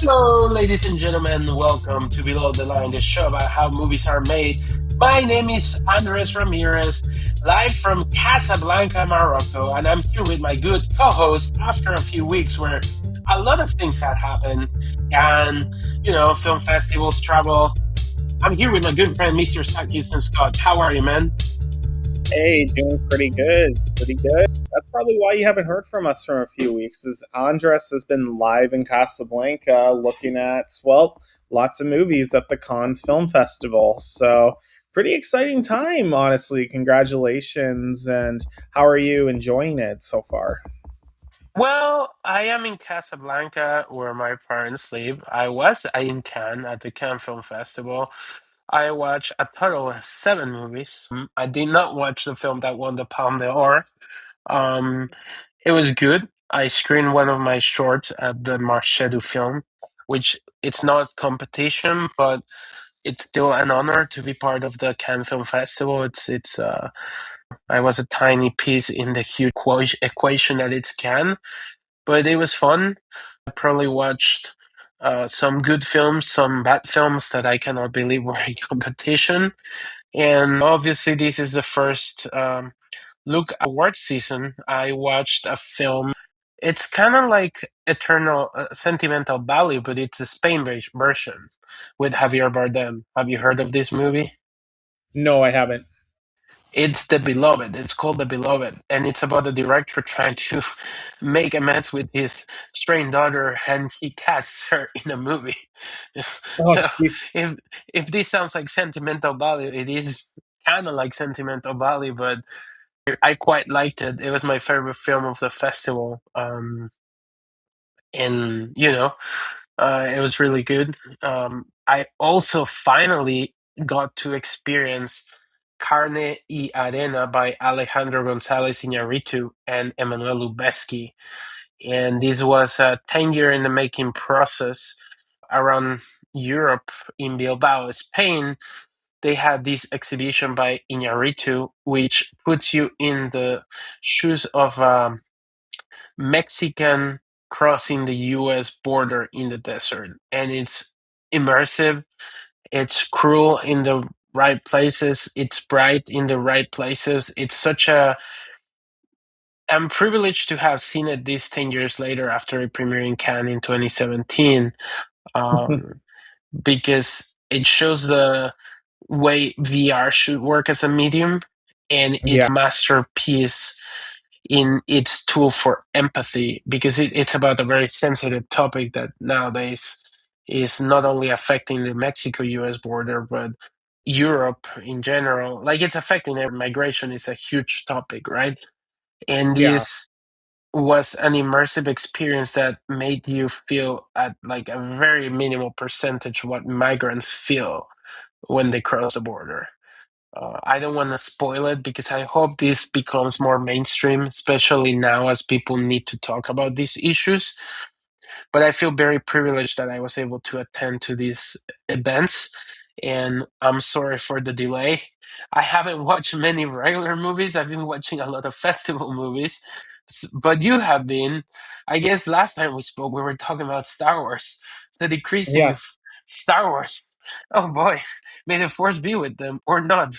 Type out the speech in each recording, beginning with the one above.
Hello, ladies and gentlemen. Welcome to Below the Line, the show about how movies are made. My name is Andres Ramirez, live from Casablanca, Morocco, and I'm here with my good co-host after a few weeks where a lot of things had happened, and film festivals, travel. I'm here with my good friend, Mr. Scott Houston. Scott, how are you, man? Hey, doing pretty good. Pretty good. That's probably why you haven't heard from us for a few weeks, is Andres has been live in Casablanca looking at, well, lots of movies at the Cannes Film Festival. So, pretty exciting time, honestly. Congratulations. And how are you enjoying it so far? Well, I am in Casablanca where my parents live. I was in Cannes at the Cannes Film Festival. I watched a total of seven movies. I did not watch the film that won the Palme d'Or. Um, it was good. I screened one of my shorts at the Marche du Film, which it's not competition, but it's still an honor to be part of the Cannes Film Festival. It's I was a tiny piece in the huge equation that it's Cannes, but it was fun. I probably watched some good films, some bad films that I cannot believe were in competition. And obviously, this is the first look award season. I watched a film. It's kind of like Eternal Sentimental Value, but it's a Spain-based version with Javier Bardem. Have you heard of this movie? No, I haven't. It's The Beloved. It's called The Beloved, and it's about the director trying to make amends with his strange daughter, and he casts her in a movie. Oh, So jeez. if if this sounds like sentimental value, it is kind of like sentimental value, but I quite liked it. It was my favorite film of the festival, and it was really good. I also finally got to experience Carne y Arena by Alejandro González Iñárritu and Emmanuel Lubezki. And this was a 10-year in the making process around Europe in Bilbao, Spain. They had this exhibition by Iñárritu, which puts you in the shoes of Mexican crossing the US border in the desert. And it's immersive, it's cruel in the right places, it's bright in the right places. It's such a I'm privileged to have seen it this 10 years later after it premiered in Cannes in 2017, um, because it shows the way VR should work as a medium, and Yeah, it's masterpiece in its tool for empathy because it's about a very sensitive topic that nowadays is not only affecting the Mexico US border, but Europe in general. Like it's affecting migration is a huge topic, right? And yeah, this was an immersive experience that made you feel at like a very minimal percentage what migrants feel when they cross the border. I don't want to spoil it because I hope this becomes more mainstream, especially now as people need to talk about these issues. But I feel very privileged that I was able to attend to these events, and I'm sorry for the delay. I haven't watched many regular movies. I've been watching a lot of festival movies, but you have been. I guess last time we spoke, we were talking about Star Wars, the decreasing yes. of Star Wars. Oh boy, may the force be with them or not.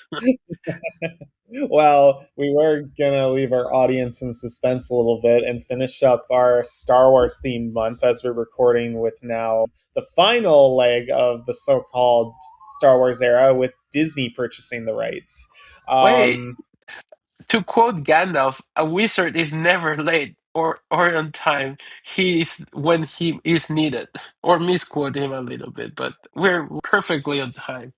Well, we were gonna leave our audience in suspense a little bit and finish up our Star Wars themed month as we're recording with now the final leg of the so-called Star Wars era with Disney purchasing the rights. Wait, Um, to quote Gandalf, a wizard is never late or on time. He is when he is needed. Or misquote him a little bit, but we're perfectly on time.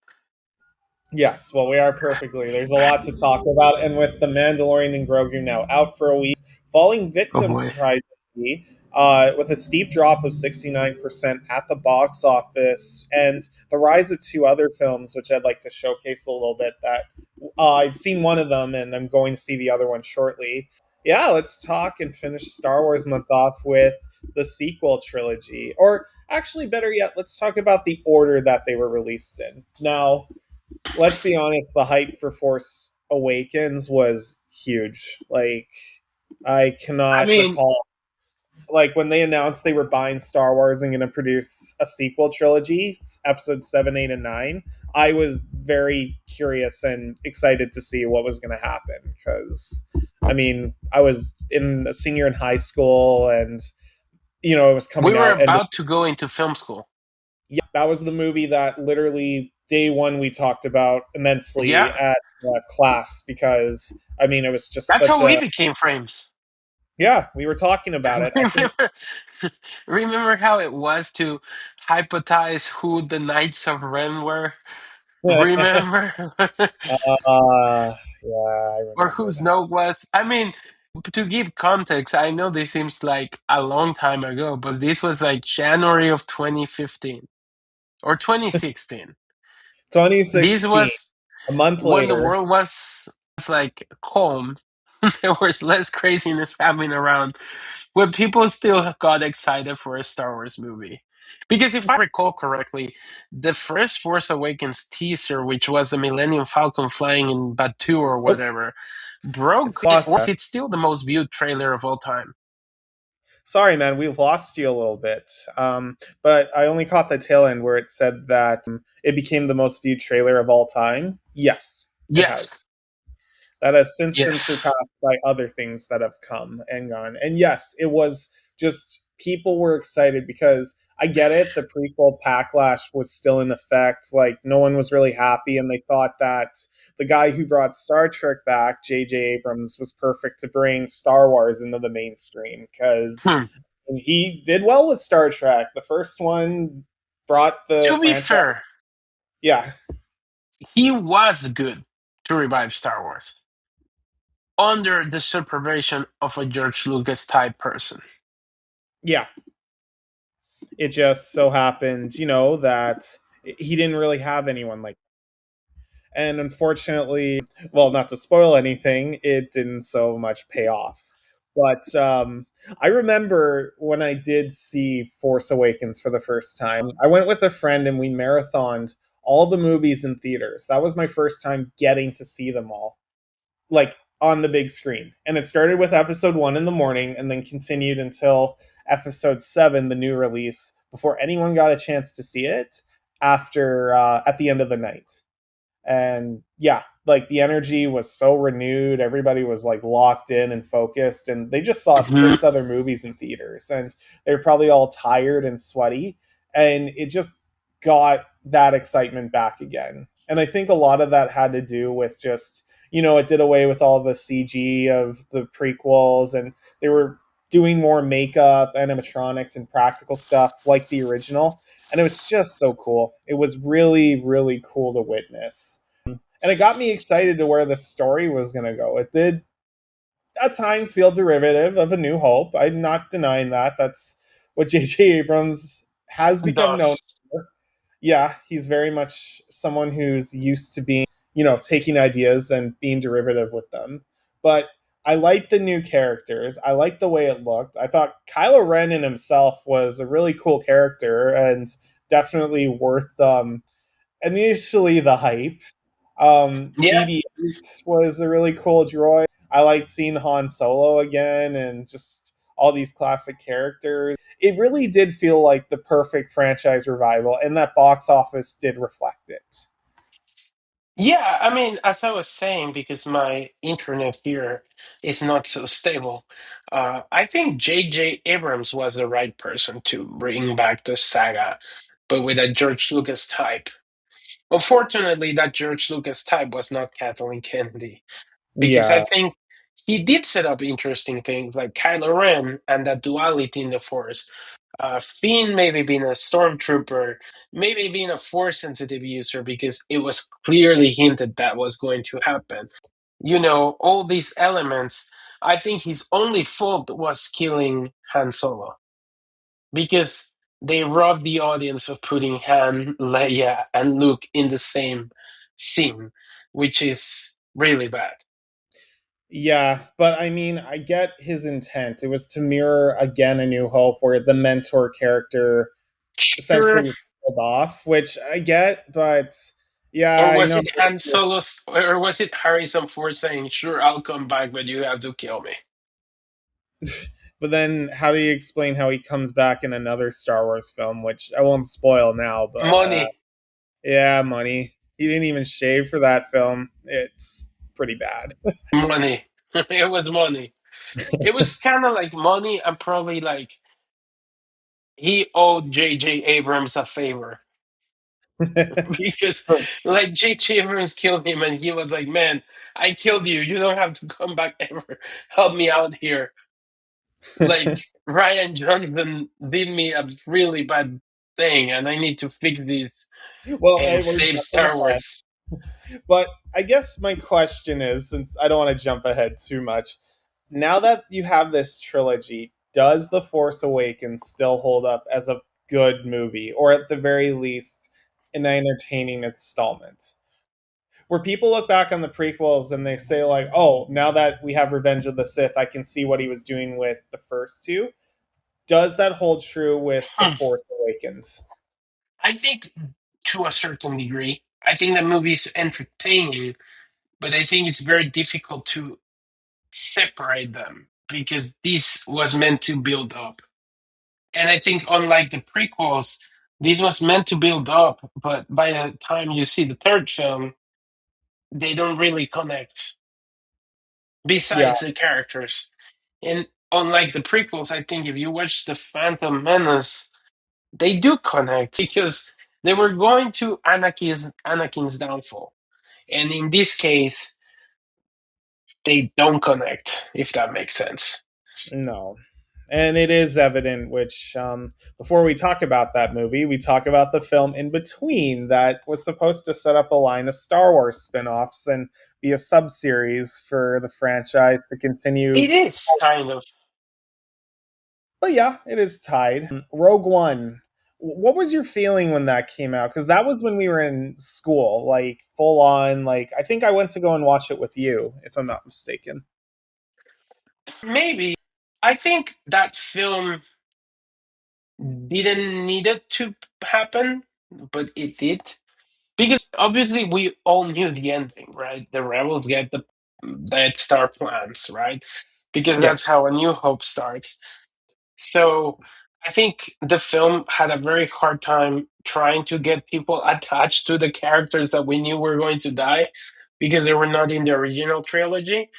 Yes, well, we are perfectly. There's a lot to talk about, and with the Mandalorian and Grogu now out for a week, falling Oh victim boy. surprisingly, with a steep drop of 69% at the box office, and the rise of two other films, which I'd like to showcase a little bit. That I've seen one of them, and I'm going to see the other one shortly. Yeah, let's talk and finish Star Wars month off with the sequel trilogy, or actually, better yet, let's talk about the order that they were released in. Now, let's be honest, the hype for Force Awakens was huge. Like, I I cannot mean, recall. like when they announced they were buying Star Wars and going to produce a sequel trilogy, episode 7, 8, and 9, I was very curious and excited to see what was going to happen because, I mean, I was in a senior in high school and, it was We coming were out. And about to go into film school. yeah, that was the movie that literally day one we talked about immensely Yeah, at class because, I mean, it was just that's such how we a, became frames. yeah, we were talking about it. I think, remember, remember how it was to hypothesize who the Knights of Ren were? Remember? yeah, I Or remember who that. Snoke was? I mean, to give context, I know this seems like a long time ago, but this was like January of 2015 or 2016. This 2016, was a month when the later. world was like calm. There was less craziness happening around, when people still got excited for a Star Wars movie. Because if I recall correctly, the first Force Awakens teaser, which was the Millennium Falcon flying in Batu or Oh, whatever, broke. it's lost. It's still the most viewed trailer of all time. Sorry, man, we've lost you a little bit. But I only caught the tail end where it said that it became the most viewed trailer of all time. Yes, it Yes, has. That has since been yes. surpassed by other things that have come and gone. And yes, it was just people were excited because I get it. The prequel backlash was still in effect. Like, no one was really happy, and they thought that the guy who brought Star Trek back, J.J. Abrams, was perfect to bring Star Wars into the mainstream because Hmm. he did well with Star Trek. The first one brought the To be franchise. fair, Yeah, he was good to revive Star Wars under the supervision of a George Lucas type person. yeah. It just so happened, that he didn't really have anyone like. And unfortunately, well, not to spoil anything, it didn't so much pay off. But I remember when I did see Force Awakens for the first time, I went with a friend and we marathoned all the movies in theaters. That was my first time getting to see them all, like on the big screen. And it started with episode 1 in the morning and then continued until episode 7, the new release, before anyone got a chance to see it after at the end of the night. And yeah, like the energy was so renewed, everybody was like locked in and focused, and they just saw Mhm. 6 other movies in theaters and they're probably all tired and sweaty, and it just got that excitement back again. And I think a lot of that had to do with just, it did away with all the CG of the prequels, and they were doing more makeup, animatronics, and practical stuff like the original, and it was just so cool. It was really, really cool to witness. And it got me excited to where the story was going to go. It did at times feel derivative of A New Hope. I'm not denying that. That's what J.J. Abrams has become known Thus, for. Yeah, he's very much someone who's used to being, taking ideas and being derivative with them. But I liked the new characters. I liked the way it looked. I thought Kylo Ren in himself was a really cool character and definitely worth initially the hype. yeah, BB-8 was a really cool droid. I liked seeing Han Solo again and just all these classic characters. It really did feel like the perfect franchise revival, and that box office did reflect it. yeah. I mean, as I was saying, because my internet here is not so stable, I think J.J. Abrams was the right person to bring back the saga, but with a George Lucas type. Unfortunately, that George Lucas type was not Kathleen Kennedy, because I Yeah, think he did set up interesting things like Kylo Ren and that duality in the Force. Finn maybe being a stormtrooper, maybe being a force sensitive user because it was clearly hinted that was going to happen. All these elements. I think his only fault was killing Han Solo because they robbed the audience of putting Han, Leia, and Luke in the same scene, which is really bad. yeah, but I mean, I get his intent. It was to mirror again A New Hope, where the mentor character essentially Sure. was killed off, which I get, but yeah, Or I was know. it Han Solo's, or was it Harrison Ford saying, "Sure, I'll come back, but you have to kill me"? But then, how do you explain how he comes back in another Star Wars film, which I won't spoil now? But Money, yeah, money. He didn't even shave for that film. It's pretty bad. money. It was money. It was kind of like money, and probably like he owed J.J. Abrams a favor because, like, J.J. Abrams killed him, and he was like, "Man, I killed you. You don't have to come back ever. Help me out here." Like Ryan Johnson did me a really bad thing, and I need to fix this Well, and we're save jumping Star ahead. Wars. But I guess my question is, since I don't want to jump ahead too much, now that you have this trilogy, does The Force Awakens still hold up as a good movie, or at the very least, an entertaining installment? Where people look back on the prequels and they say, like, oh, now that we have Revenge of the Sith, I can see what he was doing with the first two. Does that hold true with The Force Awakens? I think to a certain degree, I think the movie is entertaining, but I think it's very difficult to separate them because this was meant to build up. And I think, unlike the prequels, this was meant to build up, but by the time you see the third film, they don't really connect Yeah, besides the characters. And unlike the prequels, I think if you watch The Phantom Menace, they do connect because they were going to Anakin's downfall. And in this case, they don't connect, if that makes sense. no. And it is evident, which, before we talk about that movie, we talk about the film in between that was supposed to set up a line of Star Wars spin offs and be a sub series for the franchise to continue. It is kind of. But yeah, it is tied. Rogue One. What was your feeling when that came out? Because that was when we were in school, like full on. Like I think I went to go and watch it with you, if I'm not mistaken. Maybe. I think that film didn't need it to happen, but it did. Because obviously we all knew the ending, right? The rebels get the Death Star plans, right? Because Yeah, that's how A New Hope starts. So I think the film had a very hard time trying to get people attached to the characters that we knew were going to die because they were not in the original trilogy.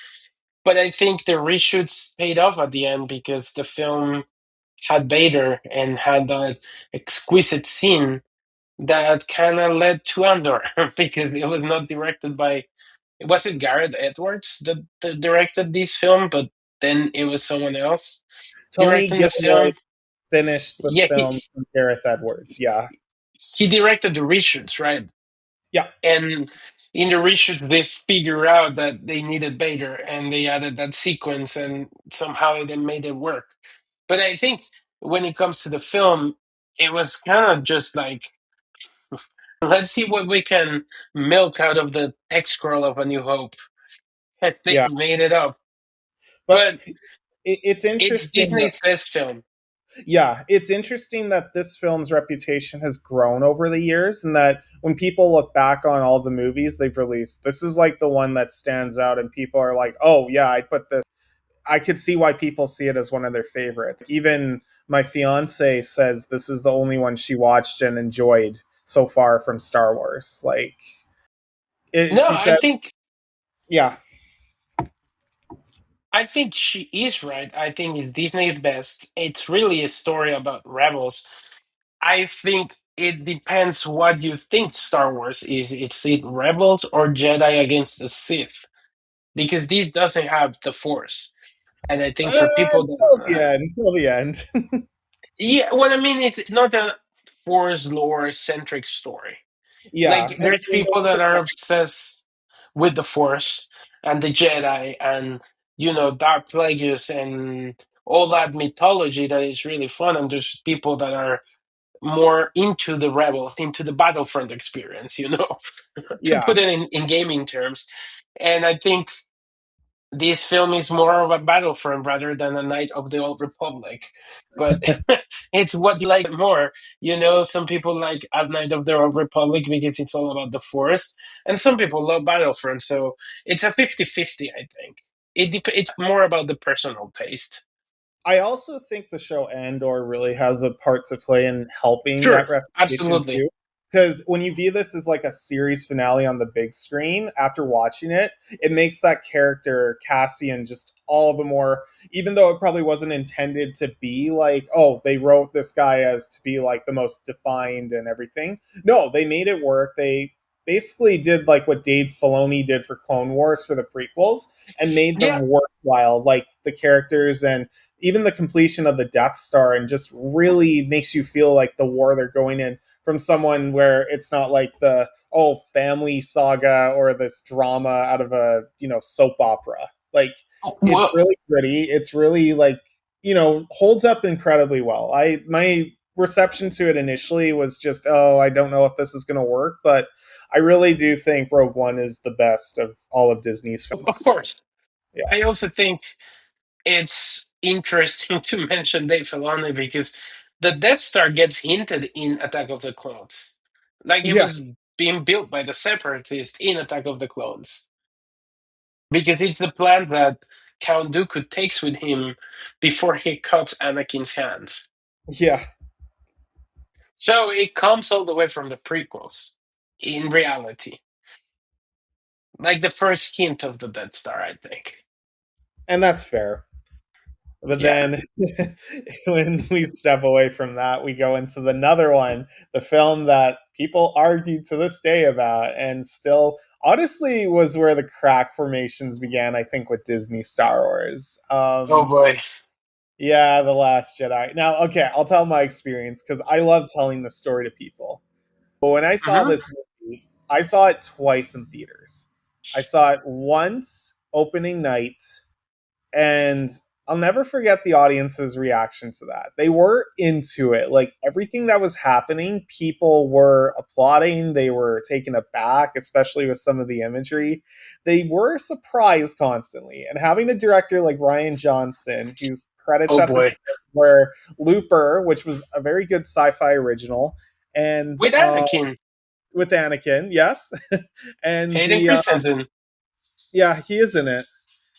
But I think the reshoots paid off at the end because the film had Vader and had that exquisite scene that kind of led to Andor because it was not directed by. Was it Gareth Edwards that directed this film? But then it was someone else Tony directing the Gilroy film. finished the Yeah, film from Gareth Edwards. Yeah, he directed the reshoots, right? yeah, And in the reshoots, they figure out that they needed Vader, and they added that sequence, and somehow they made it work. But I think when it comes to the film, it was kind of just like, let's see what we can milk out of the text scroll of A New Hope. And they yeah. made it up. But But it's it's interesting that Disney's best film. yeah, it's interesting that this film's reputation has grown over the years, and that when people look back on all the movies they've released, this is like the one that stands out, and people are like, "Oh yeah, I put this." I could see why people see it as one of their favorites. Even my fiance says this is the only one she watched and enjoyed so far from Star Wars. Like, No, she said, "Yeah, I think she is right. I think it's Disney's best. It's really a story about rebels. I think it depends what you think Star Wars is. It's it Rebels or Jedi against the Sith? Because this doesn't have the Force. And I think for people until that the end, until the end." yeah, what I mean it's not a Force lore centric story. Yeah, Like and there's there's people that are obsessed with the Force and the Jedi and Dark Plagueis and all that mythology that is really fun. And there's people that are more into the rebels, into the battlefront experience, to yeah. put it in gaming terms. And I think this film is more of a battlefront rather than a Knight of the Old Republic. But it's what you like more. Some people like A Knight of the Old Republic because it's all about the Force, and some people love Battlefront. So it's a 50-50, I think. It's more about the personal taste. I also think the show Andor really has a part to play in helping Sure, that reputation absolutely. too. Because when you view this as like a series finale on the big screen, after watching it, it makes that character Cassian just all the more. Even though it probably wasn't intended to be like, oh, they wrote this guy as to be like the most defined and everything. No, they made it work. They basically did like what Dave Filoni did for Clone Wars for the prequels and made Yeah. them worthwhile, like the characters and even the completion of the Death Star, and just really makes you feel like the war they're going in from someone where it's not like the family saga or this drama out of a soap opera. Like it's Well, really gritty. It's really like holds up incredibly well. I my reception to it initially was just I don't know if this is going to work, but I really do think Rogue One is the best of all of Disney's of films. course. Yeah, I also think it's interesting to mention Dave Filoni because the Death Star gets hinted in Attack of the Clones. Like it yeah, was being built by the Separatists in Attack of the Clones. Because it's the plan that Count Dooku takes with him before he cuts Anakin's hands. yeah. So it comes all the way from the prequels, in reality. Like the first hint of the Death Star, I think. And that's fair. But Yeah. then when we step away from that, we go into another one, the film that people argue to this day about, and still honestly was where the crack formations began, I think, with Disney Star Wars. Oh boy. Yeah, The Last Jedi. Now, okay, I'll tell my experience because I love telling the story to people. But when I saw Hmm. this movie, I saw it twice in theaters. I saw it once opening night, and I'll never forget the audience's reaction to that. They were into it. Like everything that was happening, people were applauding, they were taken aback, especially with some of the imagery. They were surprised constantly. And having a director like Ryan Johnson, whose credits Oh at the time boy. were Looper, which was a very good sci-fi original, and With Anakin, with Anakin, yes, and Hayden the Christensen. yeah, he is in it,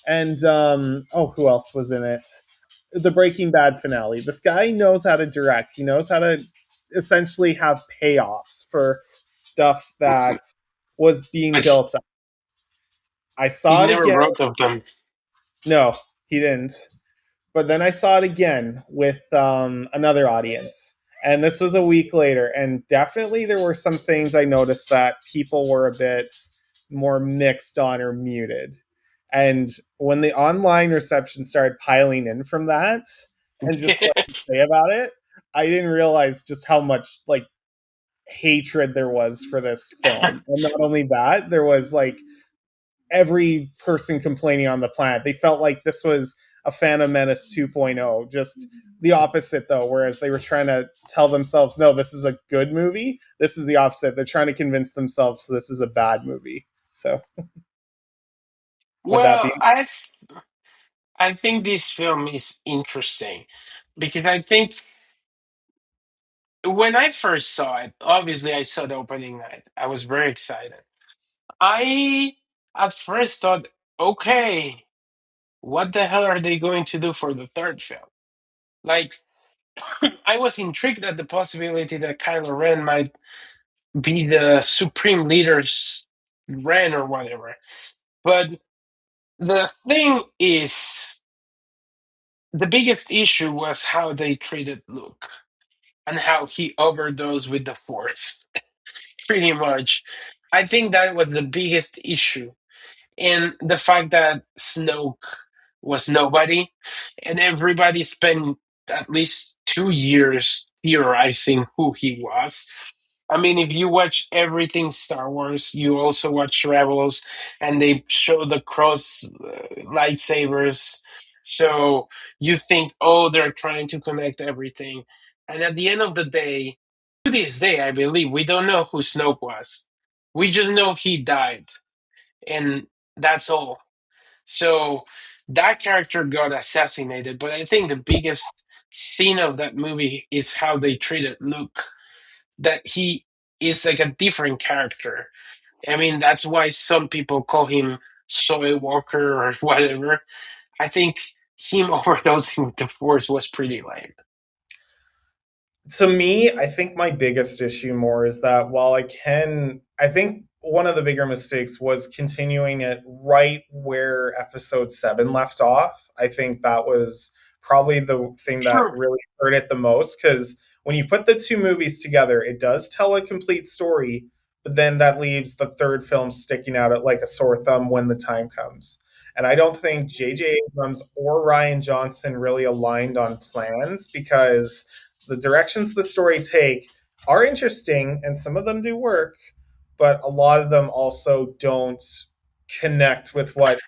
and who else was in it? The Breaking Bad finale. This guy knows how to direct. He knows how to essentially have payoffs for stuff that was being Which built up. I he saw it never again. wrote of them. No, he didn't. But then I saw it again with another audience. And this was a week later. And definitely there were some things I noticed that people were a bit more mixed on or muted. And when the online reception started piling in from that and just like to say about it, I didn't realize just how much like hatred there was for this film. And not only that, there was like every person complaining on the planet. They felt like this was a Phantom Menace 2.0, just the opposite though. Whereas they were trying to tell themselves, no, this is a good movie. This is the opposite. They're trying to convince themselves this is a bad movie. So would that Well, be? I think this film is interesting because I think when I first saw it, obviously I saw the opening night. I was very excited. I at first thought, okay, what the hell are they going to do for the third film? Like, I was intrigued at the possibility that Kylo Ren might be the supreme leader's Ren or whatever. But the thing is, the biggest issue was how they treated Luke and how he overdosed with the Force, pretty much. I think that was the biggest issue. And the fact that Snoke was nobody, and everybody spent at least 2 years theorizing who he was. I mean, if you watch everything Star Wars, you also watch Rebels, and they show the cross lightsabers. So you think, oh, they're trying to connect everything. And at the end of the day, to this day, I believe we don't know who Snoke was. We just know he died, and that's all. So that character got assassinated, but I think the biggest scene of that movie is how they treated Luke. That he is like a different character. I mean, that's why some people call him Soy Walker or whatever. I think him overdosing with the Force was pretty lame. To me, I think my biggest issue more is that while I think one of the bigger mistakes was continuing it right where episode 7 left off. I think that was probably the thing that Sure. really hurt it the most because when you put the two movies together, it does tell a complete story, but then that leaves the third film sticking out at like a sore thumb when the time comes. And I don't think J.J. Abrams or Ryan Johnson really aligned on plans because the directions the story take are interesting and some of them do work, but a lot of them also don't connect with what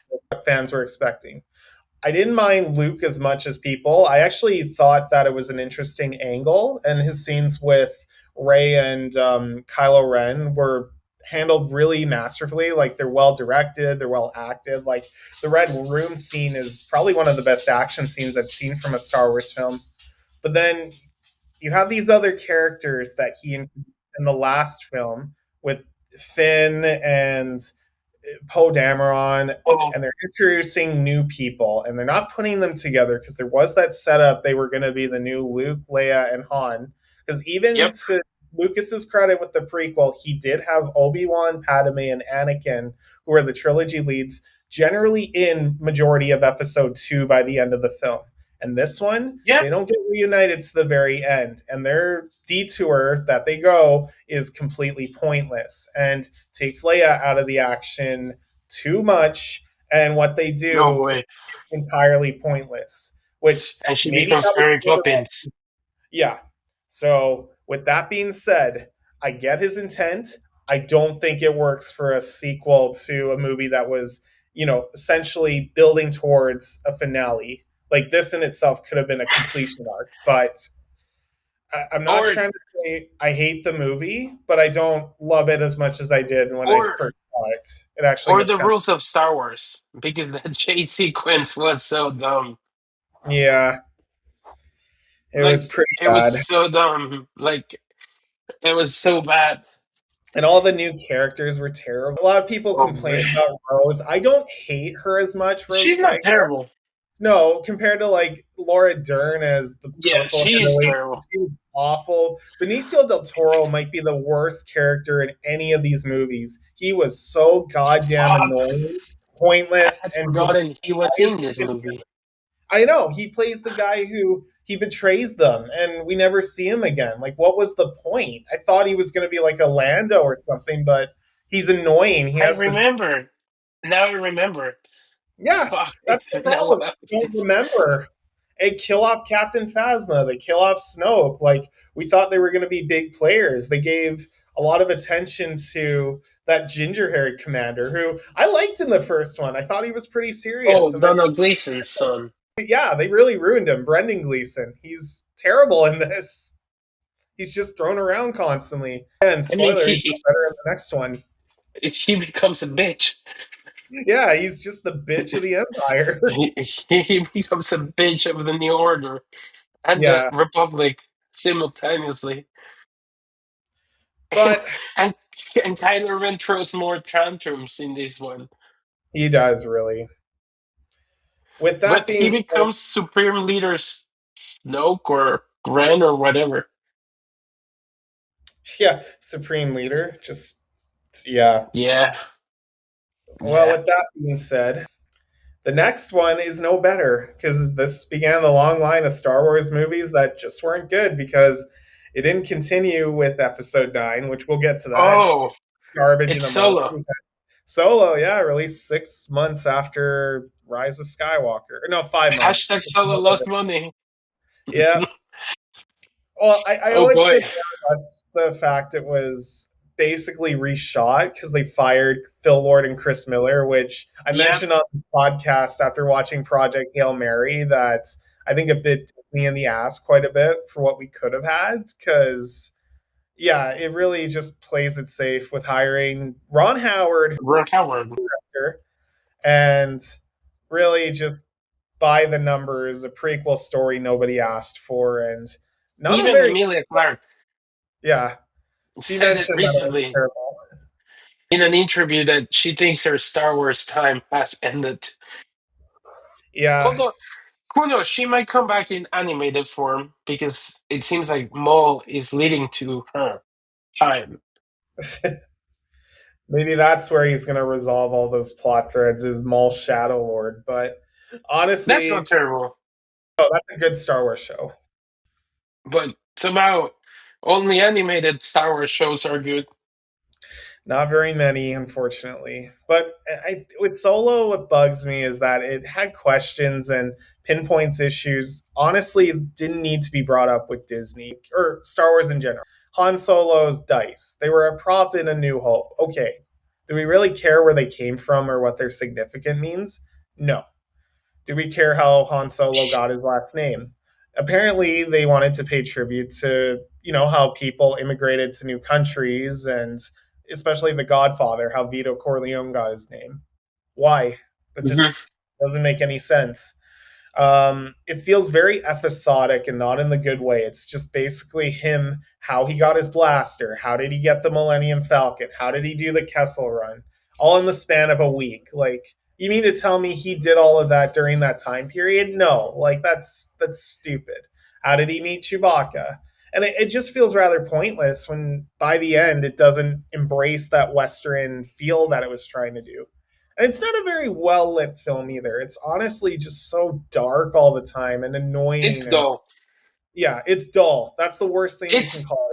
fans were expecting. I didn't mind Luke as much as people. I actually thought that it was an interesting angle, and his scenes with Rey and Kylo Ren were handled really masterfully. Like they're well directed, they're well acted. Like the Red Room scene is probably one of the best action scenes I've seen from a Star Wars film. But then you have these other characters that he introduced in the last film with Finn and Poe Dameron, Oh, and they're introducing new people, and they're not putting them together because there was that setup they were going to be the new Luke, Leia, and Han. Because even yep. to Lucas's credit with the prequel, he did have Obi-Wan, Padme, and Anakin, who are the trilogy leads, generally in majority of episode 2 by the end of the film. And this one, Yeah. they don't get reunited to the very end, and their detour that they go is completely pointless and takes Leia out of the action too much, and what they No do is way. entirely pointless. Which And she maybe becomes that was Mary for the Poppins. yeah. So with that being said, I get his intent. I don't think it works for a sequel to a movie that was, essentially building towards a finale. Like this in itself could have been a completion arc, but I'm not Or trying to say I hate the movie, but I don't love it as much as I did when I or first saw it. It actually or gets the kind rules of Star Wars. Because that chase sequence was so dumb. of yeah, it was Like pretty it was bad. so dumb. Like it was so bad. And all the new characters were terrible. A lot of people Oh complain man. about Rose. I don't hate her as much, Rose She's not Tiger. terrible. No, compared to like Laura Dern as the Yeah, purple she hair is lady, terrible. she was awful. Benicio del Toro might be the worst character in any of these movies. He was so goddamn Fuck. annoying, I pointless, had and just forgotten he was why is in he this in movie. I know he plays the guy who he betrays them, and we never see him again. Like, what was the point? I thought he was going to be like a Lando or something, but he's annoying. He I has this. remember. Now I remember. Yeah, Fuck, that's it's the been a problem. while They don't since. remember. They kill off Captain Phasma. They kill off Snoke. Like we thought they were going to be big players. They gave a lot of attention to that ginger-haired commander who I liked in the first one. I thought he was pretty serious, Oh, and then Donald Gleason's son. yeah, they really ruined him. Brendan Gleeson. He's terrible in this. He's just thrown around constantly. And I mean, spoiler, he's no better in the next one. he becomes a bitch. Yeah, he's just the bitch of the Empire. He becomes a bitch of the New Order and the Yeah, Republic simultaneously. but and and Kylo Ren throws more tantrums in this one. he does really. With that But he being said, becomes Supreme Leader Snoke or Ren or whatever. yeah, Supreme Leader, just yeah. Yeah, Well, yeah. with that being said, the next one is no better because this began the long line of Star Wars movies that just weren't good because it didn't continue with Episode 9, which we'll get to that. Oh, Garbage in it's a moment. Solo. Solo, yeah, released 6 months after Rise of Skywalker. No, 5 months. Hashtag Solo lost money. Yeah. Well, I Oh like to boy. discuss the fact it was basically reshot because they fired Phil Lord and Chris Miller, which I Yeah, mentioned on the podcast after watching Project Hail Mary that I think a bit me in the ass quite a bit for what we could have had because yeah, it really just plays it safe with hiring Ron Howard Ron Howard. and really just by the numbers, a prequel story nobody asked for, and not a Even very Emilia Clarke yeah. She said it mentioned that it was recently terrible. in an interview that she thinks her Star Wars time has ended. Yeah, Although Who knows? She might come back in animated form because it seems like Maul is leading to her time. Maybe that's where he's going to resolve all those plot threads, is Maul Shadow Lord. But That's not honestly, terrible, oh, that's a good Star Wars show. but somehow only animated Star Wars shows are good. Not very many, unfortunately. But with Solo, what bugs me is that it had questions and pinpoints issues. Honestly, didn't need to be brought up with Disney or Star Wars in general. Han Solo's dice. They were a prop in A New Hope. Okay. Do we really care where they came from or what their significance means? No. Do we care how Han Solo got his last name? Apparently, they wanted to pay tribute to, how people immigrated to new countries, and especially The Godfather, how Vito Corleone got his name. Why? That just Mhm. doesn't make any sense. It feels very episodic and not in the good way. It's just basically him, how he got his blaster, how did he get the Millennium Falcon, how did he do the Kessel Run, all in the span of a week. Like, you mean to tell me he did all of that during that time period? No, like that's stupid. How did he meet Chewbacca? And it just feels rather pointless when by the end it doesn't embrace that Western feel that it was trying to do. And it's not a very well lit film either. It's honestly just so dark all the time and It's annoying, and dull. yeah, it's dull. That's the worst thing you can It's call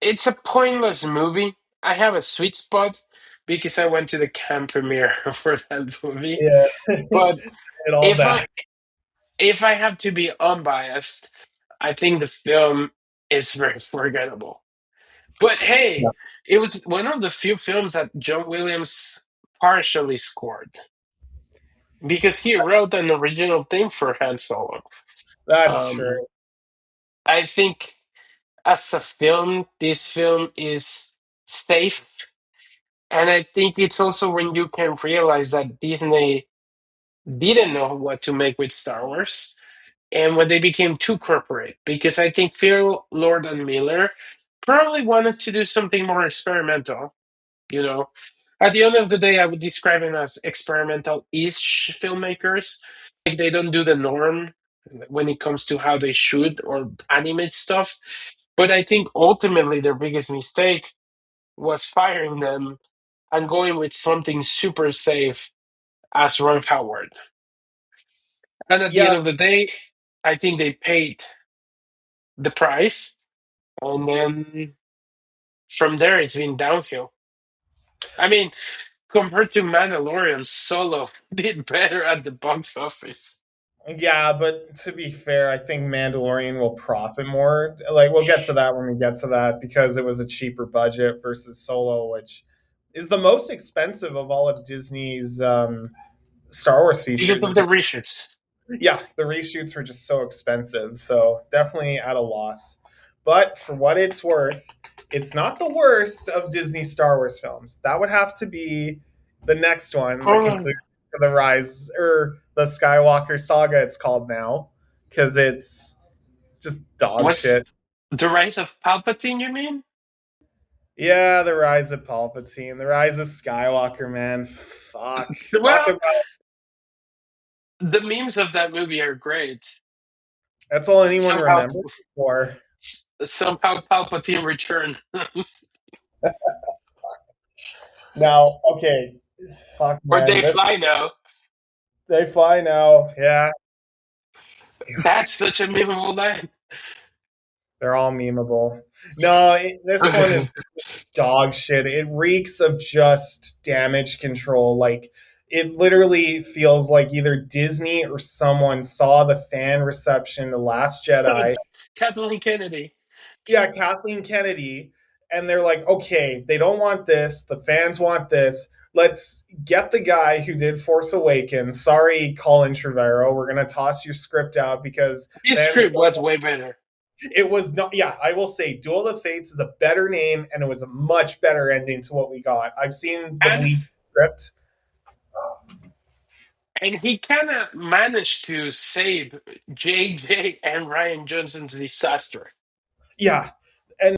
it's a pointless movie. I have a sweet spot because I went to the camp premiere for that movie. it. Yeah. But it all if back. I have to be unbiased, I think the film is very forgettable. But hey, Yeah, it was one of the few films that John Williams partially scored because he wrote an original theme for Han Solo. that's Um, true. I think as a film, this film is safe, and I think it's also when you can realize that Disney didn't know what to make with Star Wars, and when they became too corporate. Because I think Phil Lord and Miller probably wanted to do something more experimental. You know, at the end of the day, I would describe them as experimental-ish filmmakers. Like they don't do the norm when it comes to how they shoot or animate stuff. But I think ultimately their biggest mistake was firing them and going with something super safe as Ron Howard. And at the Yeah, end of the day, I think they paid the price, and then from there it's been downhill. I mean, compared to Mandalorian, Solo did better at the box office. yeah, but to be fair, I think Mandalorian will profit more. Like, we'll get to that when we get to that, because it was a cheaper budget versus Solo, which is the most expensive of all of Disney's Star Wars Because features. of If the you reshoots. Yeah, the reshoots were just so expensive, so definitely at a loss. But for what it's worth, it's not the worst of Disney Star Wars films. That would have to be the next one, the Oh, conclusion to the Rise, or the Skywalker saga it's called now, because it's just dog what's shit. the rise of Palpatine, you mean? Yeah, the Rise of Palpatine, the Rise of Skywalker, man. Fuck. Talk Well, about the memes of that movie are great. That's all anyone Somehow, remembers for. somehow Palpatine returned. Now, okay, fuck, Or man. they This fly now. They fly now. Yeah, That's such a memeable line. they're all memeable. No, this one is dog shit. It reeks of just damage control. Like, it literally feels like either Disney or someone saw the fan reception to Last Jedi. Kathleen Kennedy. Yeah, Kathleen Kennedy, and they're like, okay, they don't want this. The fans want this. Let's get the guy who did Force Awakens. Sorry, Colin Trevorrow. We're gonna toss your script out because His fans script was don't. way better. It was not. Yeah, I will say, Duel of Fates is a better name, and it was a much better ending to what we got. I've seen the And leaked script. and he kind of managed to save JJ and Ryan Johnson's disaster. Yeah, and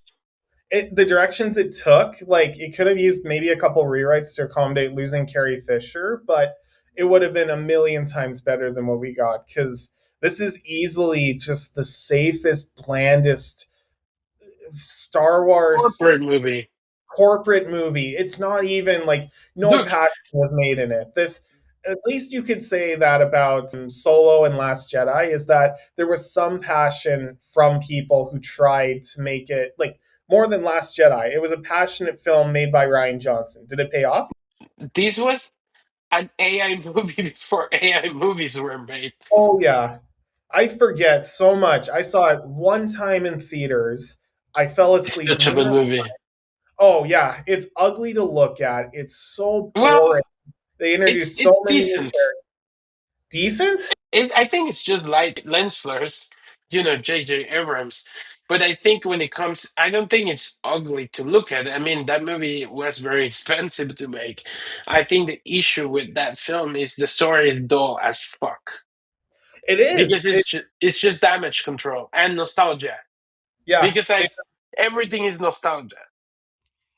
the directions it took, like, it could have used maybe a couple rewrites to accommodate losing Carrie Fisher, but it would have been a million times better than what we got, because this is easily just the safest, blandest Star Wars Corporate movie. corporate movie. It's not even like no Look, passion was made in it. This, at least you could say that about Solo and Last Jedi, is that there was some passion from people who tried to make it like more than Last Jedi. It was a passionate film made by Ryan Johnson. Did it pay off? this was an AI movie before AI movies were made. Oh yeah. I forget so much. I saw it one time in theaters. I fell It's asleep such a good numerous. movie. Oh yeah, it's ugly to look at. It's so Well, boring. They introduced so it's many new decent. characters. Decent? I think it's just light lens flares, J.J. Abrams. But I think when it comes, I don't think it's ugly to look at. I mean, that movie was very expensive to make. I think the issue with that film is the story is dull as fuck It because is. it's just damage control and nostalgia. Yeah. Because like everything is nostalgia.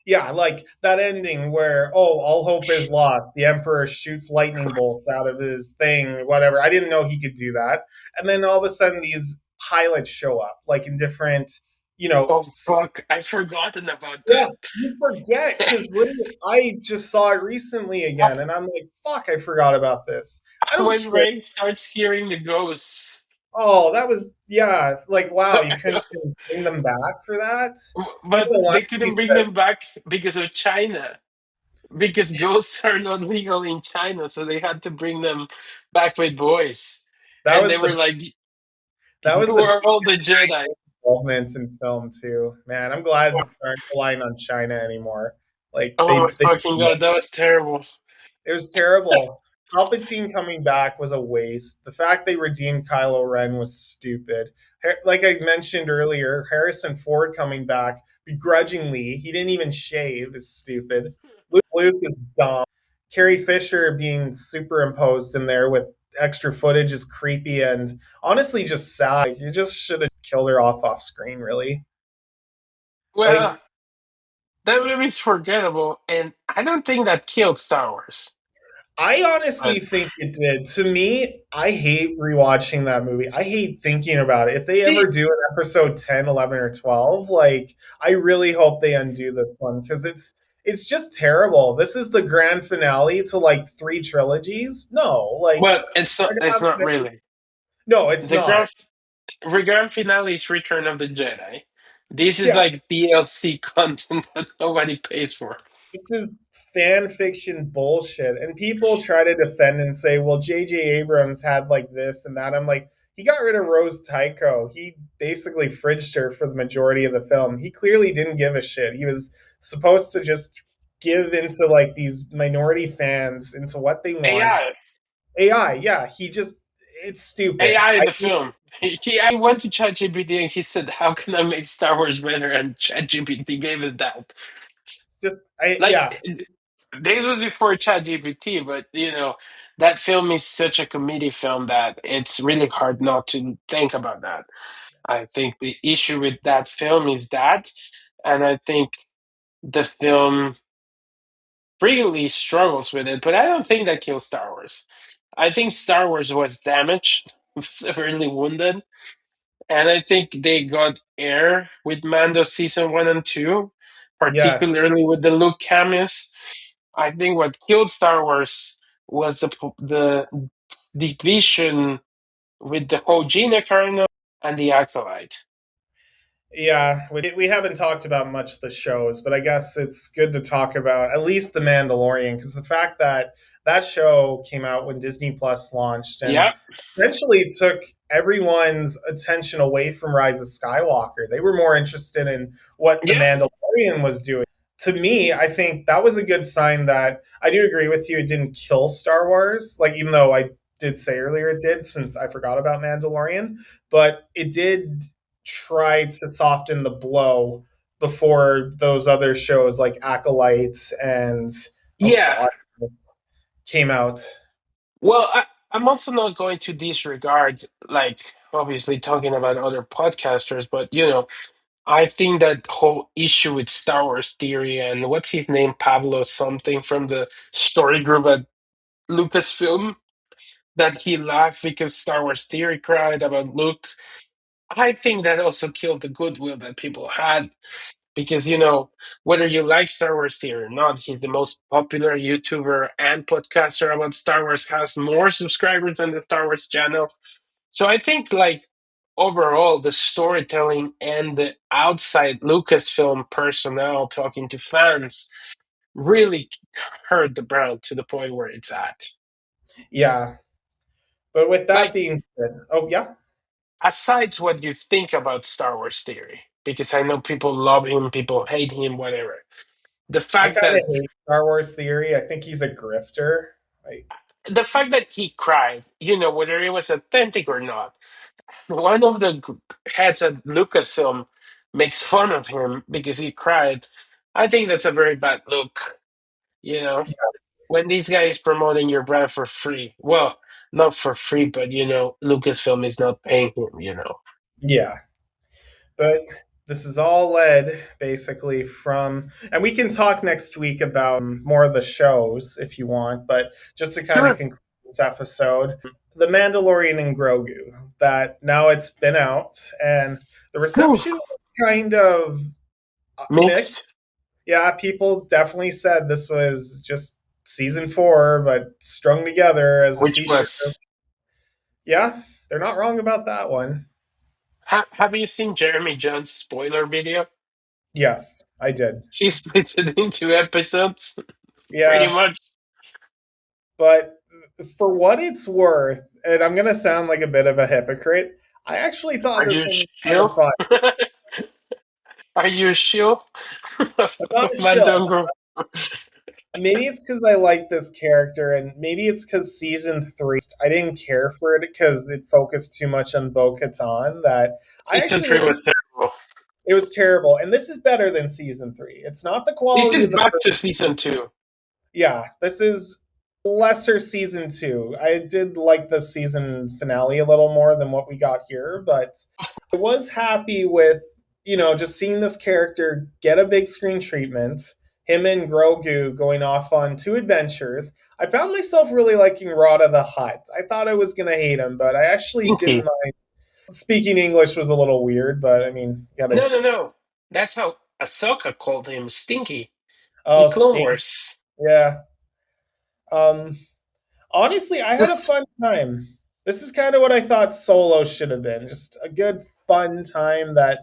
Yeah, like that ending where, oh, all hope is lost. The Emperor shoots lightning bolts out of his thing, whatever. I didn't know he could do that. And then all of a sudden, these pilots show up, like in different, you know, Oh fuck! I've forgotten about yeah, that. you forget because literally, I just saw it recently again, and I'm like, fuck, I forgot about this. I don't When care. Ray starts hearing the ghosts. Oh, that was, yeah, like, wow, you couldn't even bring them back for that? But People they actually couldn't bring says them back because of China. Because ghosts are not legal in China, so they had to bring them back with boys. that And they was were the like, that was "You the are all the Jedi." involvement in film too. Man, I'm glad they aren't relying on China anymore. Like Oh my they fucking god, that was terrible. it was terrible. Palpatine coming back was a waste. The fact they redeemed Kylo Ren was stupid. Like I mentioned earlier, Harrison Ford coming back begrudgingly, he didn't even shave, is stupid. Luke is dumb. Carrie Fisher being superimposed in there with extra footage is creepy and honestly just sad. Like, you just should have killed her off screen, really. Well, Like, that movie's forgettable, and I don't think that killed Star Wars. I honestly But think it did. To me, I hate rewatching that movie. I hate thinking about it. If they ever see, do an episode 10, 11, or 12, like, I really hope they undo this one because it's just terrible. This is the grand finale to like three trilogies. No, like, well, it's not. It's not really. no, it's The not. grand finale is Return of the Jedi. This is Yeah, like DLC content that nobody pays for. this is fan fiction bullshit. And people try to defend and say, well, J.J. Abrams had like this and that. I'm like, he got rid of Rose Tycho. He basically fridged her for the majority of the film. He clearly didn't give a shit. He was supposed to just give into like these minority fans into what they want. AI. AI, yeah, he just, it's stupid. AI in I the film. I went to ChatGPT and he said, "How can I make Star Wars better?" And ChatGPT gave it that. Like yeah, this was before ChatGPT, but that film is such a comedy film that it's really hard not to think about that. I think the issue with that film is that, and I think the film really struggles with it. But I don't think that kills Star Wars. I think Star Wars was damaged, severely wounded. And I think they got air with Mando season 1 and 2, yes. particularly with the Luke cameos. I think what killed Star Wars was the division with the whole Gina Carano and the Acolyte. Yeah, we haven't talked about much the shows, but I guess it's good to talk about at least The Mandalorian because the fact that that show came out when Disney Plus launched and Yep, essentially took everyone's attention away from Rise of Skywalker. They were more interested in what The yep, Mandalorian was doing. To me, I think that was a good sign that I do agree with you. It didn't kill Star Wars, like even though I did say earlier it did, since I forgot about Mandalorian, but it did tried to soften the blow before those other shows like Acolytes and oh yeah. god came out. Well, I'm also not going to disregard, like, obviously talking about other podcasters, but I think that whole issue with Star Wars theory and what's his name, Pablo something from the story group at Lucasfilm that he left because Star Wars Theory cried about Luke. I think that also killed the goodwill that people had because, whether you like Star Wars Theory or not, he's the most popular YouTuber and podcaster about Star Wars, has more subscribers than the Star Wars channel. So I think, like, overall, the storytelling and the outside Lucasfilm personnel talking to fans really hurt the brand to the point where it's at. Yeah. But with that Like, being said, oh yeah, aside what you think about Star Wars Theory, because I know people love him, people hate him, whatever. The I fact kind that of hate Star Wars Theory. I think he's a grifter. Like, the fact that he cried, whether it was authentic or not, one of the heads at Lucasfilm makes fun of him because he cried. I think that's a very bad look, you know. When these guys promoting your brand for free, well, not for free, but Lucasfilm is not paying him. yeah. But this is all led basically from, and we can talk next week about more of the shows if you want, but just to kind of Sure. conclude this episode, The Mandalorian and Grogu, that now it's been out, and the Whew. reception was kind of mixed. Mixed, Yeah, people definitely said this was just season four, but strung together as a which feature. was. Yeah, they're not wrong about that one. Have you seen Jeremy Jones' spoiler video? Yes, I did. He splits it into episodes, pretty Yeah, much. but for what it's worth, and I'm gonna sound like a bit of a hypocrite, I actually thought Are this you one was kind of sure? fun. Are you sure? I'm not Of chill. Mandongo. Maybe it's because I like this character, and maybe it's because season three, I didn't care for it because it focused too much on Bo Katan. That I Season actually, 3 was terrible. it was terrible. And this is better than season three. It's not the This quality is of the back first. to season 2. Yeah, this is lesser season two. I did like the season finale a little more than what we got here, but I was happy with, just seeing this character get a big screen treatment. Him and Grogu going off on two adventures. I found myself really liking Rada the Hutt. I thought I was going to hate him, but I actually didn't Stinky. mind. Speaking English was a little weird, but I mean, gotta. No, no, no. That's how Ahsoka called him, Stinky, in Oh, Clone Stink. Wars. Yeah. Um, Honestly, I had a This, fun time. This is kind of what I thought Solo should have been. Just a good, fun time that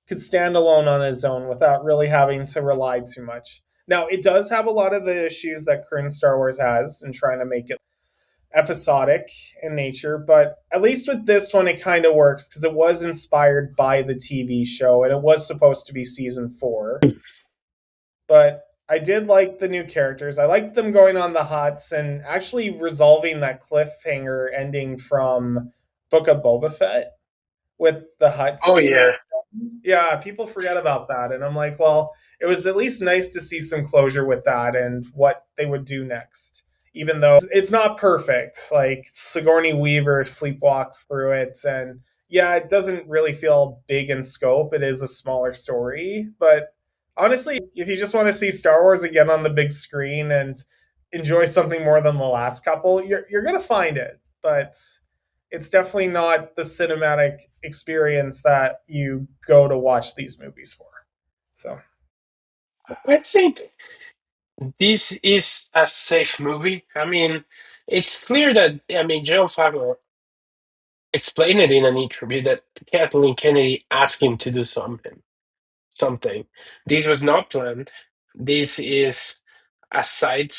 could stand alone on its own without really having to rely too much. Now, it does have a lot of the issues that current Star Wars has in trying to make it episodic in nature, but at least with this one, it kind of works because it was inspired by the TV show and it was supposed to be season four. But I did like the new characters. I liked them going on the Hutts and actually resolving that cliffhanger ending from Book of Boba Fett with the Hutts oh, being yeah. returned. Yeah, people forget about that. And I'm like, well, it was at least nice to see some closure with that and what they would do next. Even though it's not perfect. Like Sigourney Weaver sleepwalks through it and yeah, it doesn't really feel big in scope. It is a smaller story, but honestly, if you just want to see Star Wars again on the big screen and enjoy something more than the last couple, you're gonna find it. But it's definitely not the cinematic experience that you go to watch these movies for. So I think this is a safe movie. I mean, it's clear that, John Favreau explained it in an interview that Kathleen Kennedy asked him to do something. This was not planned. This is a side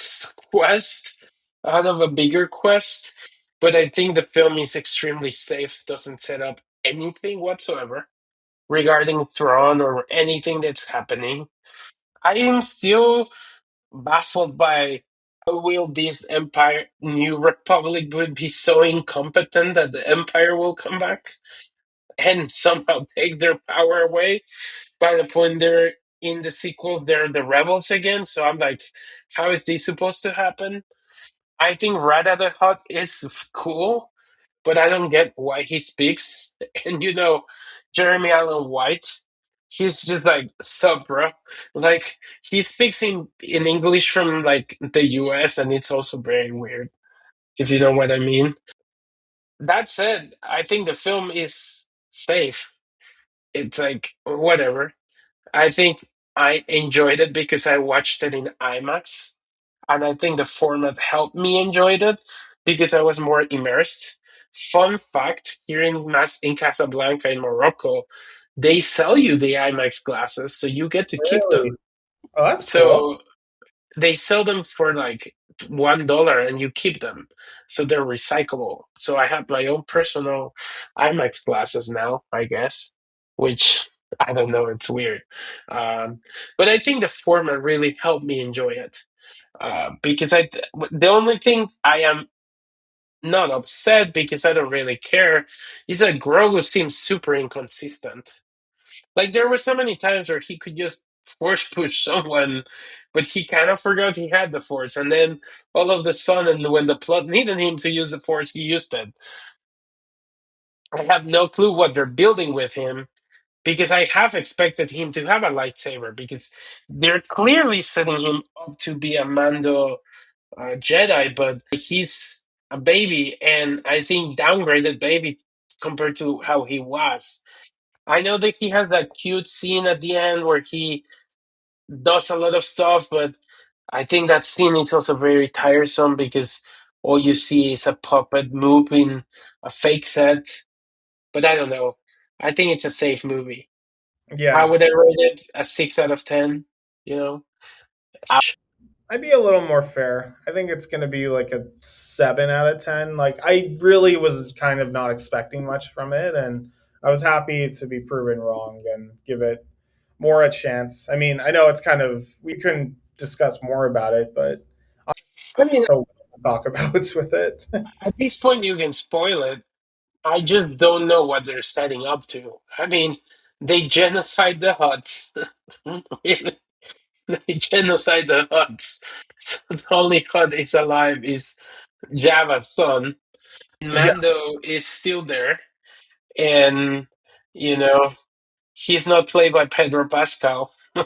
quest out of a bigger quest. But I think the film is extremely safe, doesn't set up anything whatsoever regarding Thrawn or anything that's happening. I am still baffled by how will this Empire New Republic would be so incompetent that the Empire will come back and somehow take their power away by the point they're in the sequels, they're the rebels again. So I'm like, how is this supposed to happen? I think Rada the Hutt is cool, but I don't get why he speaks. And Jeremy Allen White, he's just like, sup, bro? Like, he speaks in English from like the US, and it's also very weird. if you know what I mean. That said, I think the film is safe. It's like whatever. I think I enjoyed it because I watched it in IMAX, and I think the format helped me enjoy it because I was more immersed. Fun fact: here in Casablanca in Morocco, they sell you the IMAX glasses, so you get to keep Really? them. Oh, that's cool. So they sell them for like $1 and you keep them, so they're recyclable. So I have my own personal IMAX glasses now, I guess, which I don't know, it's weird. But I think the format really helped me enjoy it, because the only thing I am not upset, because I don't really care, is that Grogu seems super inconsistent. Like there were so many times where he could just force push someone, but he kind of forgot he had the force, and then all of the sudden, when the plot needed him to use the force, he used it. I have no clue what they're building with him because I have expected him to have a lightsaber because they're clearly setting him up to be a Mando Jedi, but like, he's a baby, and I think downgraded baby compared to how he was. I know that he has that cute scene at the end where he does a lot of stuff, but I think that scene is also very tiresome because all you see is a puppet moving a fake set. But I don't know. I think it's a safe movie. How Yeah. would I rate it? A 6 out of 10. You know. I'd be a little more fair. I think it's going to be like a 7 out of 10. Like, I really was kind of not expecting much from it. And I was happy to be proven wrong and give it more a chance. I mean, I know it's kind of, we couldn't discuss more about it, but I mean, I'll talk about it with it. at this point, you can spoil it. I just don't know what they're setting up to. I mean, they genocide the Huts. Really? They genocide the Huts. So the only Hut is alive is Java's son. Yeah. Mando is still there, and you know he's not played by Pedro Pascal. No,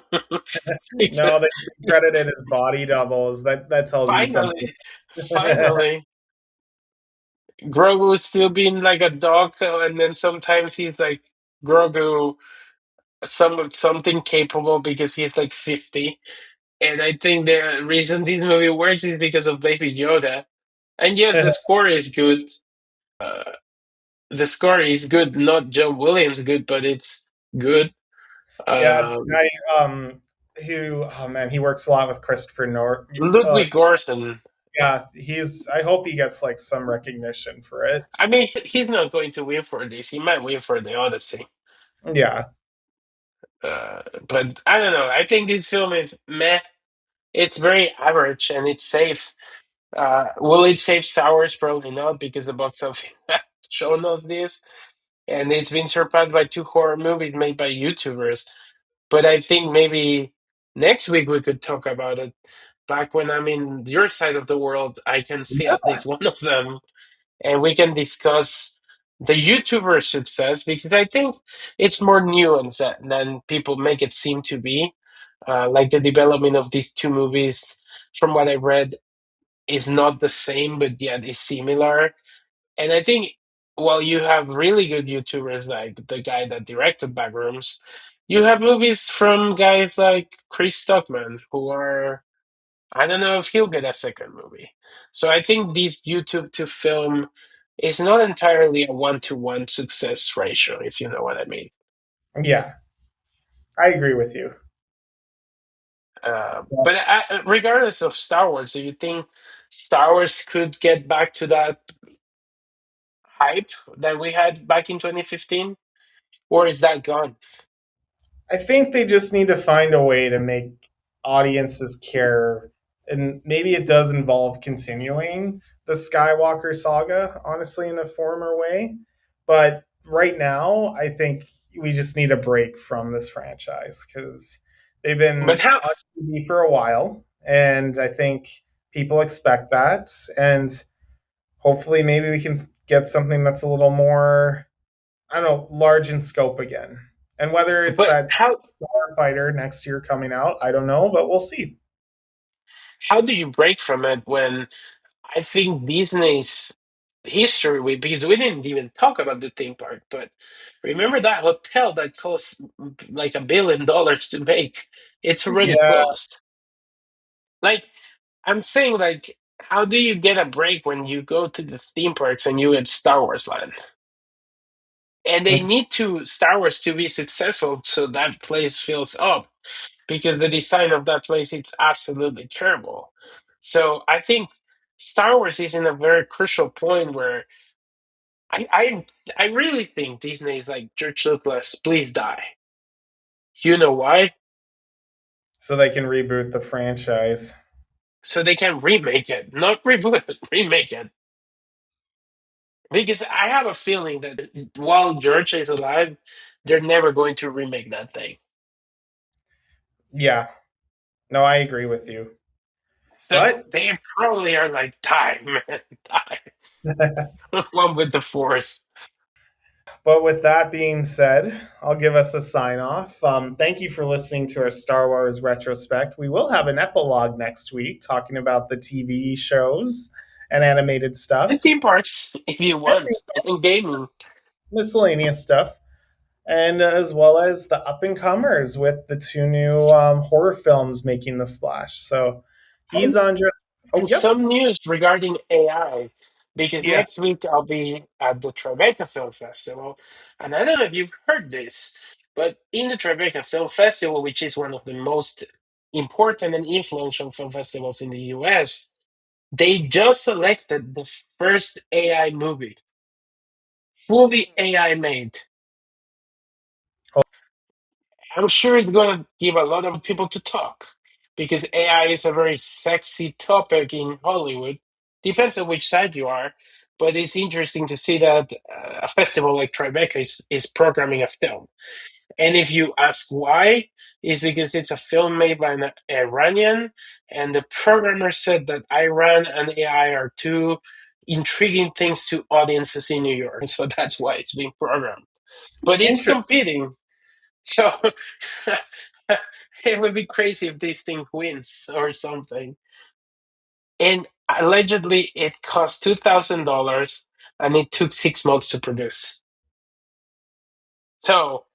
Because they credited as body doubles. That tells you something. finally, finally, Grogu is still being like a dog, and then sometimes he's like Grogu, something capable because he's like 50. And I think the reason this movie works is because of Baby Yoda. And yes, the score is good. Uh, the score is good, not John Williams good, but it's good. Yeah, it's a Um, guy who, oh man, he works a lot with Christopher North. Ludwig Göransson. Yeah, he's. I hope he gets like some recognition for it. I mean, he's not going to win for this. He might win for the Odyssey. Yeah, But I don't know. I think this film is meh. It's very average and it's safe. Will it save Star Wars? Probably not, because the box office has shown us this. And it's been surpassed by two horror movies made by YouTubers. But I think maybe next week we could talk about it. Back when I'm in your side of the world, I can see at least one of them, and we can discuss the YouTuber success because I think it's more nuanced than people make it seem to be. Like the development of these two movies, from what I read, is not the same, but yet is similar. And I think while you have really good YouTubers like the guy that directed Backrooms, you have movies from guys like Chris Stockman who are, I don't know if he'll get a second movie. So I think this YouTube to film is not entirely a 1-to-1 success ratio, if you know what I mean. yeah, I agree with you. But regardless of Star Wars, do you think Star Wars could get back to that hype that we had back in 2015? Or is that gone? I think they just need to find a way to make audiences care, and maybe it does involve continuing the Skywalker saga, honestly, in a former way. But right now, I think we just need a break from this franchise because they've But been how on TV for a while, and I think people expect that. And hopefully, maybe we can get something that's a little more, I don't know, large in scope again. And whether it's but that Starfighter next year coming out, I don't know, but we'll see. how do you break from it when I think Disney's history with, because we didn't even talk about the theme park, but remember that hotel that cost like $1 billion to make? It's already Yeah, closed. Like, I'm saying, like, how do you get a break when you go to the theme parks and you at Star Wars Land? And they it's need to Star Wars to be successful so that place fills up because the design of that place is absolutely terrible. So I think Star Wars is in a very crucial point where I I, I really think Disney is like, George Lucas, please die. You know why? so they can reboot the franchise. So they can remake it, not reboot it, remake it. Because I have a feeling that while George is alive, they're never going to remake that thing. Yeah, no, I agree with you. So But they probably are like, die, man, die. One with the Force. But with that being said, I'll give us a sign off. Thank you for listening to our Star Wars retrospect. We will have an epilogue next week talking about the TV shows and animated And stuff theme parks, if you and want, and gaming. miscellaneous stuff, and as well as the up and comers with the two new horror films making the splash. So he's And, on. Oh, and yep. some news regarding AI, because Yeah. next week I'll be at the Tribeca Film Festival. And I don't know if you've heard this, but in the Tribeca Film Festival, which is one of the most important and influential film festivals in the US, they just selected the first AI movie, fully AI made. I'm sure it's going to give a lot of people to talk because AI is a very sexy topic in Hollywood. Depends on which side you are, but it's interesting to see that a festival like Tribeca is programming a film. And if you ask why, it's because it's a film made by an Iranian, and the programmer said that Iran and AI are two intriguing things to audiences in New York. So that's why it's being programmed. But it's Interesting. competing. So it would be crazy if this thing wins or something. And allegedly, it cost $2,000 and it took 6 months to produce. So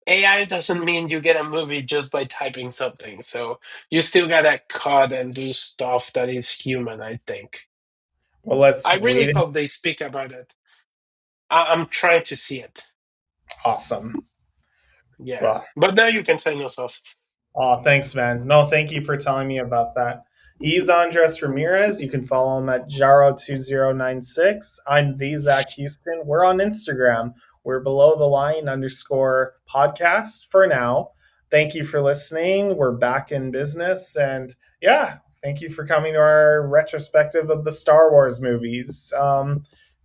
AI doesn't mean you get a movie just by typing something. So you still gotta code and do stuff that is human, I think. Well, let's I really wait. hope they speak about it. I'm trying to see it. Awesome. Yeah. Well, But now you can sign us off. oh, thanks, man. No, thank you for telling me about that. He's Andres Ramirez. You can follow him at Jaro2096. I'm the Zach Houston. We're on Instagram. We're below the line underscore podcast for now. Thank you for listening. We're back in business. And yeah, thank you for coming to our retrospective of the Star Wars movies.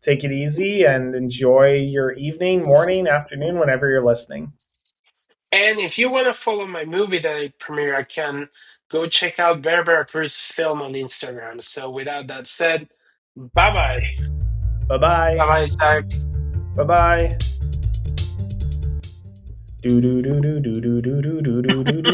Take it easy and enjoy your evening, morning, afternoon, whenever you're listening. And if you want to follow my movie that I premiere, I can go check out Veracruz Film on Instagram. So without that said, bye bye. Bye Bye bye. bye, Zach. Bye bye. Do do do do do do do do do do do.